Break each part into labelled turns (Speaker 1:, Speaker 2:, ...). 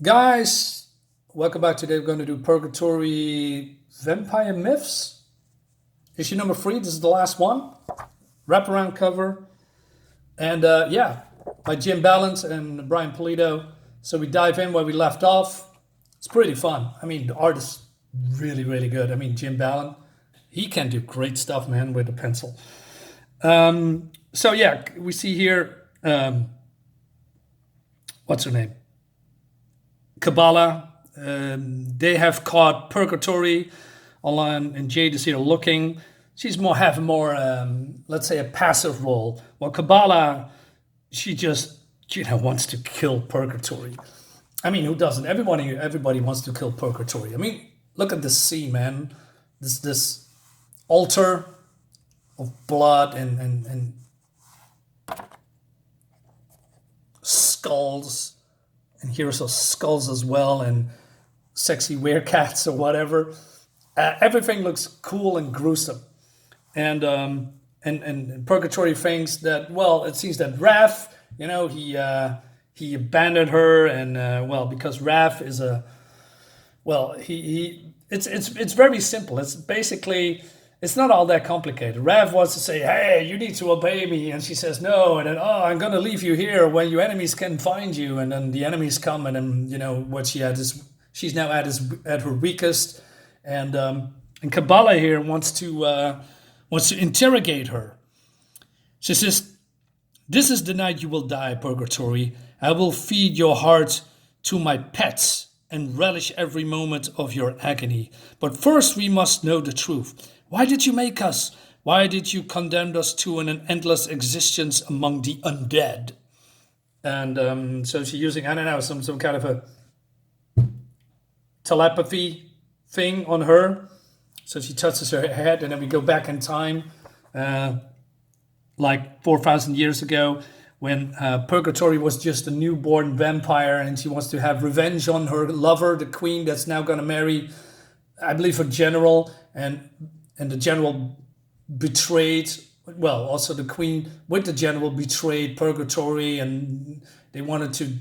Speaker 1: Guys, welcome back. Today we're going to do Purgatory Vampire Myths. Issue number 3. This is the last one. Wraparound cover. And by Jim Balance and Brian Polito. So we dive in where we left off. It's pretty fun. I mean, the art is really, really good. I mean, Jim Balance, he can do great stuff, man, with a pencil. We see here, what's her name? Kabbalah. They have caught Purgatori online, and Jade is here looking. She's having more, let's say, a passive role. While Kabbalah, she just, wants to kill Purgatori. I mean, who doesn't? Everybody wants to kill Purgatori. I mean, look at this scene, man. This altar of blood and skulls. And here's those skulls as well, and sexy werecats or whatever. Everything looks cool and gruesome. And Purgatory thinks that, well, it seems that Raph, he abandoned her, and because Raph is it's very simple. It's basically, it's not all that complicated. Rav wants to say, hey, you need to obey me. And she says, no. And then, I'm going to leave you here when your enemies can find you. And then the enemies come, and then, what she had is, she's now at her weakest. And Kabbalah here wants to interrogate her. She says, this is the night you will die, Purgatory. I will feed your heart to my pets and relish every moment of your agony. But first we must know the truth. Why did you make us? Why did you condemn us to an endless existence among the undead? And so she's using, I don't know, some kind of a telepathy thing on her. So she touches her head, and then we go back in time, like 4,000 years ago, when Purgatory was just a newborn vampire, and she wants to have revenge on her lover, the queen that's now going to marry, I believe, a general, and the general betrayed, well, also the queen with the general betrayed Purgatory, and they wanted to,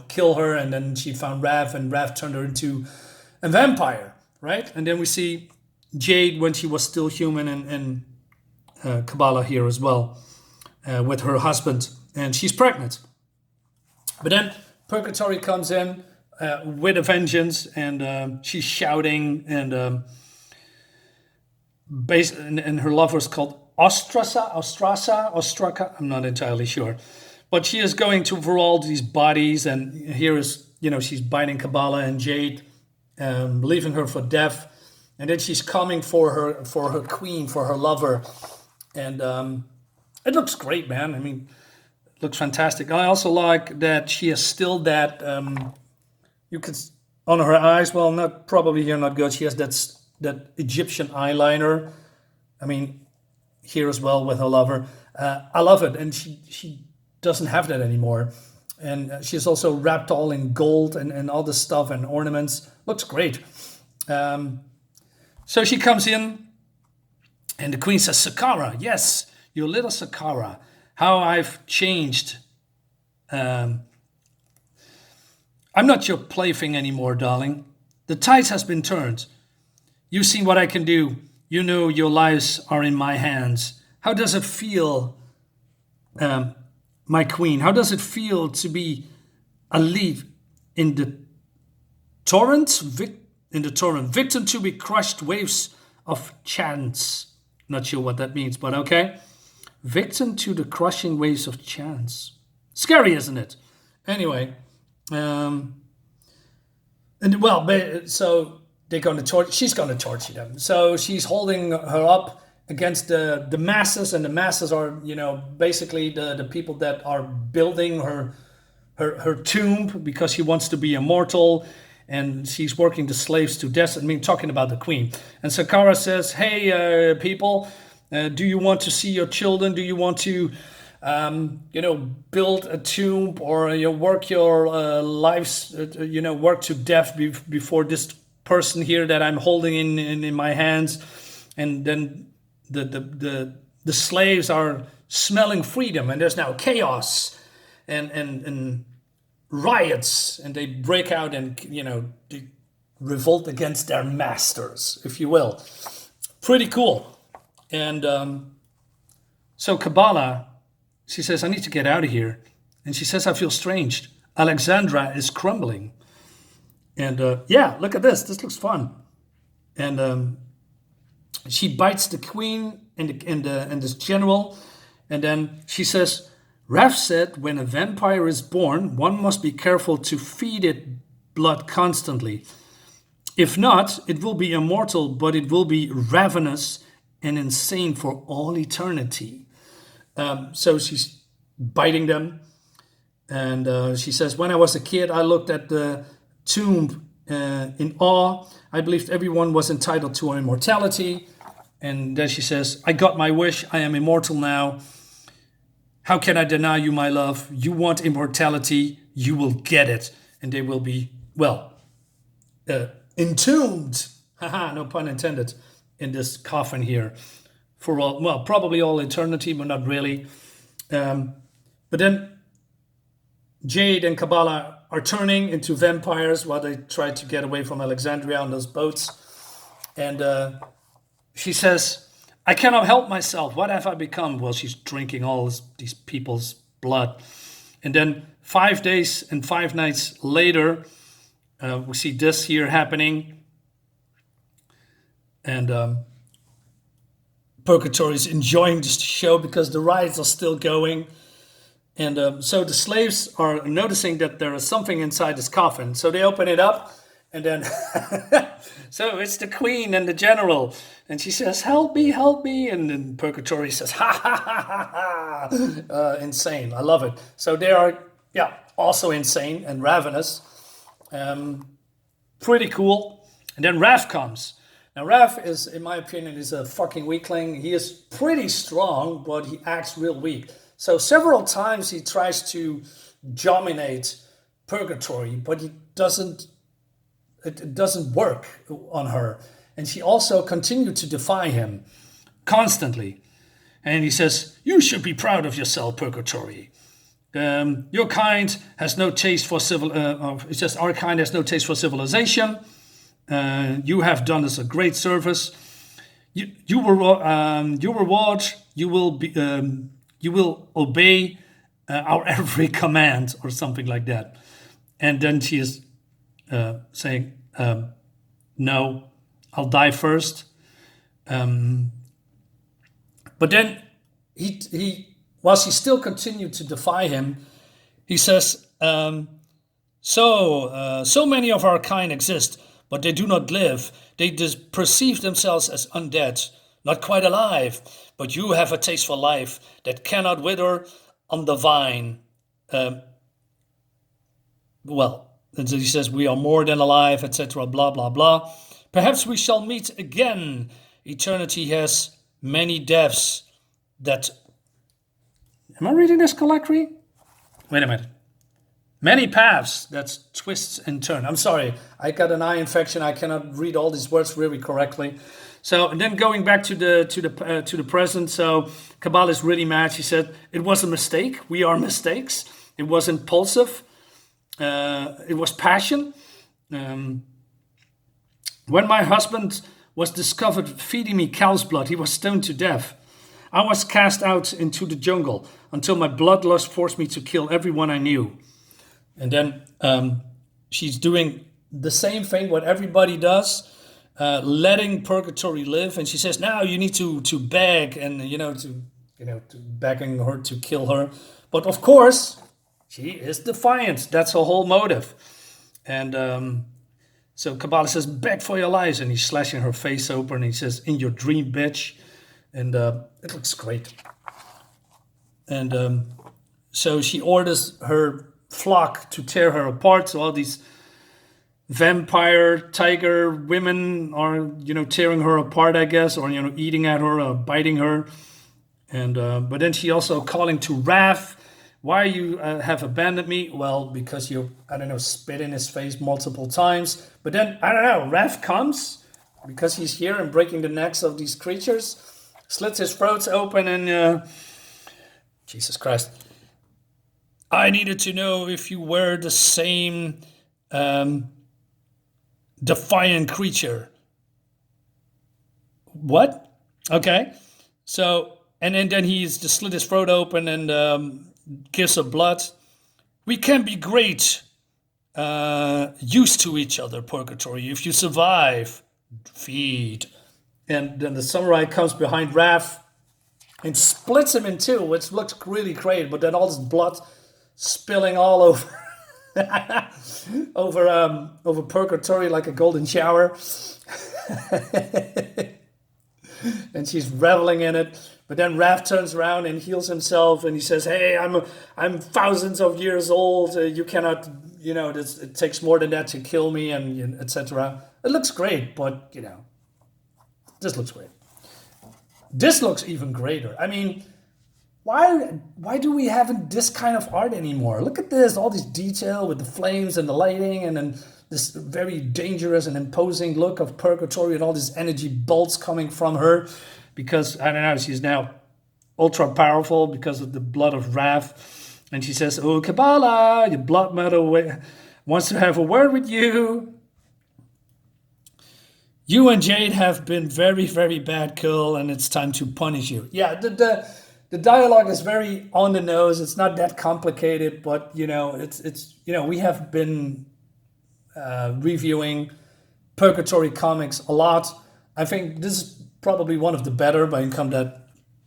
Speaker 1: kill her, and then she found Rav, and Rav turned her into a vampire, right? And then we see Jade when she was still human, and Kabbalah here as well, with her husband, and she's pregnant. But then Purgatory comes in with a vengeance, and she's shouting, and her lover is called Ostraka. I'm not entirely sure, but she is going to for all these bodies, and here is, she's biting Kabbalah and Jade, leaving her for death, and then she's coming for her queen, for her lover, and it looks great, man. I mean, it looks fantastic. I also like that she has still that you could on her eyes. Well, not probably here, not good. She has that Egyptian eyeliner. I mean, here as well with her lover. I love it, and she doesn't have that anymore. And she's also wrapped all in gold and all this stuff and ornaments. Looks great. So she comes in, and the queen says, Sakara, yes, you little Sakara, how I've changed. I'm not your plaything anymore, darling. The tide has been turned. You've seen what I can do. You know your lives are in my hands. How does it feel, my queen? How does it feel to be a leaf in the torrent? Victim to be crushed waves of chance. Not sure what that means, but okay. Victim to the crushing waves of chance. Scary, isn't it? Anyway, so they're going to torture. She's going to torture them. So she's holding her up against the masses, and the masses are, basically the people that are building her tomb, because she wants to be immortal, and she's working the slaves to death. I mean, talking about the queen. And Sakara says, "Hey, people, do you want to see your children? Do you want to, build a tomb, or work your lives, work to death before this person here that I'm holding in my hands?" And then the slaves are smelling freedom, and there's now chaos, and riots and they break out and, they revolt against their masters, if you will. Pretty cool. And so Kabbalah, she says, I need to get out of here. And she says, I feel strange. Alexandra is crumbling. And yeah, look at this. This looks fun. And she bites the queen and this general. And then she says, Raph said, when a vampire is born, one must be careful to feed it blood constantly. If not, it will be immortal, but it will be ravenous and insane for all eternity. So she's biting them. And she says, when I was a kid, I looked at the tomb in awe. I believed everyone was entitled to immortality. And then she says, I got my wish. I am immortal now. How can I deny you my love? You want immortality, you will get it. And they will be, entombed, haha, no pun intended, in this coffin here. For all, probably all eternity, but not really. But then Jade and Kabbalah are turning into vampires while they try to get away from Alexandria on those boats. And she says, I cannot help myself. What have I become? Well, she's drinking all these people's blood. And then 5 days and 5 nights later, we see this here happening. And Purgatori is enjoying this show because the riots are still going. And so the slaves are noticing that there is something inside this coffin. So they open it up. And then, so it's the queen and the general. And she says, help me, help me. And then Purgatori says, ha, ha, ha, ha, ha. Insane. I love it. So they are, also insane and ravenous. Pretty cool. And then Raph comes. Now, Raph is, in my opinion, is a fucking weakling. He is pretty strong, but he acts real weak. So several times he tries to dominate Purgatori, but it doesn't work on her. And she also continued to defy him constantly. And he says, you should be proud of yourself, Purgatori. Your kind has no taste for it's just our kind has no taste for civilization. You have done us a great service. You reward. You will obey our every command, or something like that. And then she is saying, "No, I'll die first." But then while she still continued to defy him, he says, "So many of our kind exist, but they do not live. They just perceive themselves as undead, not quite alive. But you have a taste for life that cannot wither on the vine." And so he says, "We are more than alive, etc., blah, blah, blah. Perhaps we shall meet again. Eternity has many depths that..." Am I reading this correctly? Wait a minute. Many paths that twists and turn. I'm sorry, I got an eye infection. I cannot read all these words really correctly. So, and then going back to the present. So Kabbalah is really mad. She said, "It was a mistake. We are mistakes. It was impulsive. It was passion. When my husband was discovered feeding me cow's blood, he was stoned to death. I was cast out into the jungle until my bloodlust forced me to kill everyone I knew." And then she's doing the same thing what everybody does, letting Purgatori live. And she says, "Now you need to beg and to begging her to kill her." But of course, she is defiant. That's her whole motive. And so Kabbalah says, "Beg for your lives," and he's slashing her face open. And he says, "In your dream, bitch." And it looks great. And so she orders her flock to tear her apart. So all these vampire tiger women are tearing her apart, I guess, or eating at her or biting her. And but then she also calling to Raph, "Why you have abandoned me?" Well, because you spit in his face multiple times. But then Raph comes because he's here and breaking the necks of these creatures, slits his throats open, and Jesus Christ, I needed to know if you were the same um, defiant creature. What? Okay. So, and then he's just slit his throat open and gives her blood. We can be great used to each other, Purgatory. If you survive, feed. And then the samurai comes behind Raph and splits him in two, which looks really great. But then all this blood spilling all over over Purgatory like a golden shower, and she's reveling in it. But then Raph turns around and heals himself, and he says, "Hey, I'm thousands of years old. You cannot, it takes more than that to kill me, and etc." It looks great, but this looks great. This looks even greater. I mean, why do we have this kind of art anymore? Look at this, all this detail with the flames and the lighting, and then this very dangerous and imposing look of Purgatory and all these energy bolts coming from her, because I don't know, she's now ultra powerful because of the blood of Raph. And she says, "Oh, Kabbalah, your blood mother wants to have a word with you. You and Jade have been very, very bad, girl, and it's time to punish you." Yeah, the dialogue is very on the nose. It's not that complicated, but it's we have been reviewing Purgatory comics a lot. I think this is probably one of the better, but I can come to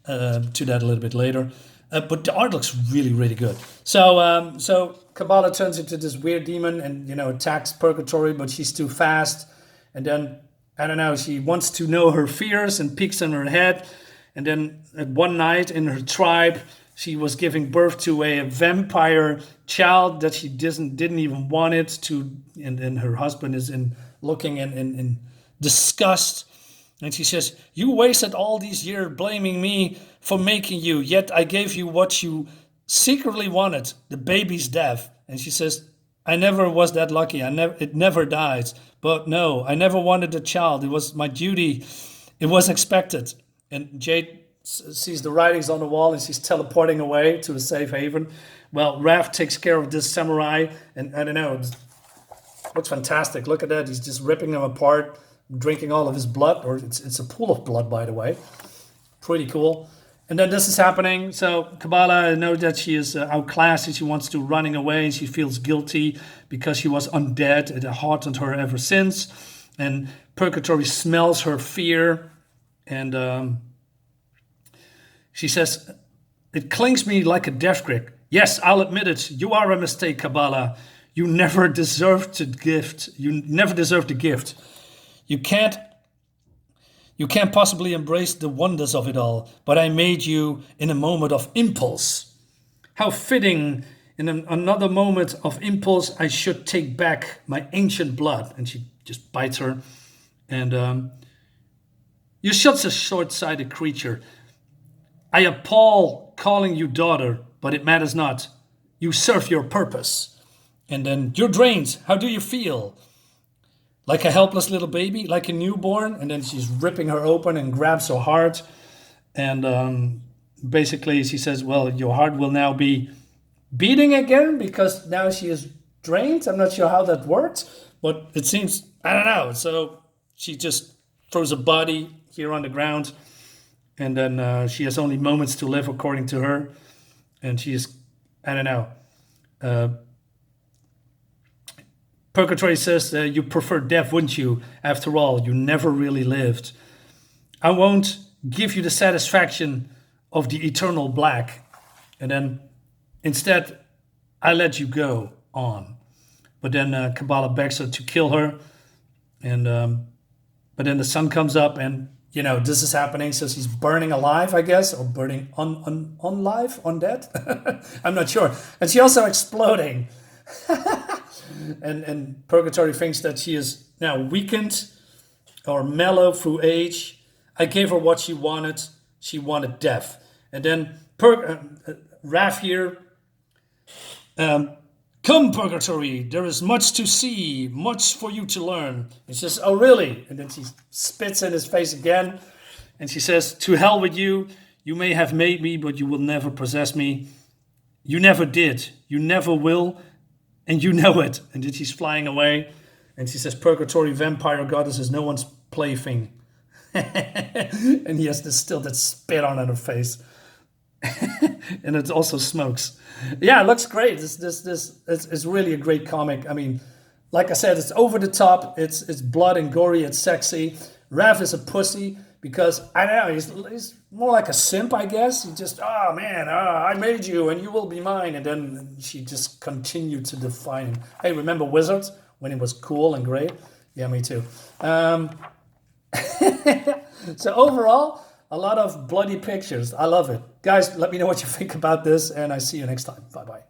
Speaker 1: that a little bit later. But the art looks really, really good. So Kabbalah turns into this weird demon and attacks Purgatory, but she's too fast. And then I don't know, she wants to know her fears and peeks in her head. And then one night in her tribe, she was giving birth to a vampire child that she didn't even want it to. And her husband is looking in disgust. And she says, "You wasted all these years blaming me for making you, yet I gave you what you secretly wanted, the baby's death." And she says, "I never was that lucky. It never dies. But no, I never wanted a child. It was my duty. It was expected." And Jade sees the writings on the wall and she's teleporting away to a safe haven. Well, Raph takes care of this samurai, and I don't know, it looks fantastic. Look at that. He's just ripping him apart, drinking all of his blood, or it's a pool of blood, by the way. Pretty cool. And then this is happening. So Kabbalah knows that she is outclassed and she wants to running away, and she feels guilty because she was undead. It haunted her ever since. And Purgatory smells her fear. And she says, "It clings me like a death grip. Yes, I'll admit it. You are a mistake, Kabbalah. You never deserved the gift. You never deserved the gift. You can't possibly embrace the wonders of it all. But I made you in a moment of impulse. How fitting. In another moment of impulse, I should take back my ancient blood." And she just bites her. And "You're such a short-sighted creature. I appall calling you daughter, but it matters not. You serve your purpose. And then, you're drained. How do you feel? Like a helpless little baby, like a newborn?" And then she's ripping her open and grabs her heart. And basically she says, "Well, your heart will now be beating again because now she is drained." I'm not sure how that works, but it seems, I don't know. So she just throws a body here on the ground. And then she has only moments to live, according to her. And she is, I don't know. Purgatory says, "You prefer death, wouldn't you? After all, you never really lived. I won't give you the satisfaction of the eternal black. And then instead, I let you go on." But then Kabbalah begs her to kill her. And but then the sun comes up and this is happening. So she's burning alive, I guess, or burning unlive, undead. I'm not sure. And she's also exploding. And Purgatory thinks that she is now weakened or mellow through age. I gave her what she wanted. She wanted death. And then Raph here, "Come, Purgatory, there is much to see, much for you to learn." He says, "Oh, really?" And then she spits in his face again. And she says, "To hell with you. You may have made me, but you will never possess me. You never did. You never will. And you know it. And then she's flying away. And she says, Purgatory, vampire goddess is no one's plaything. And he has this still that spit on her face. And it also smokes. Yeah, it looks great. It's really a great comic. I mean, like I said, it's over the top. It's blood and gory. It's sexy. Rev is a pussy because I don't know he's more like a simp, I guess. He just oh man, I made you and you will be mine, and then she just continued to define him. Hey, remember Wizards when it was cool and great? Yeah, me too. So overall, a lot of bloody pictures. I love it, guys. Let me know what you think about this, and I see you next time. Bye bye.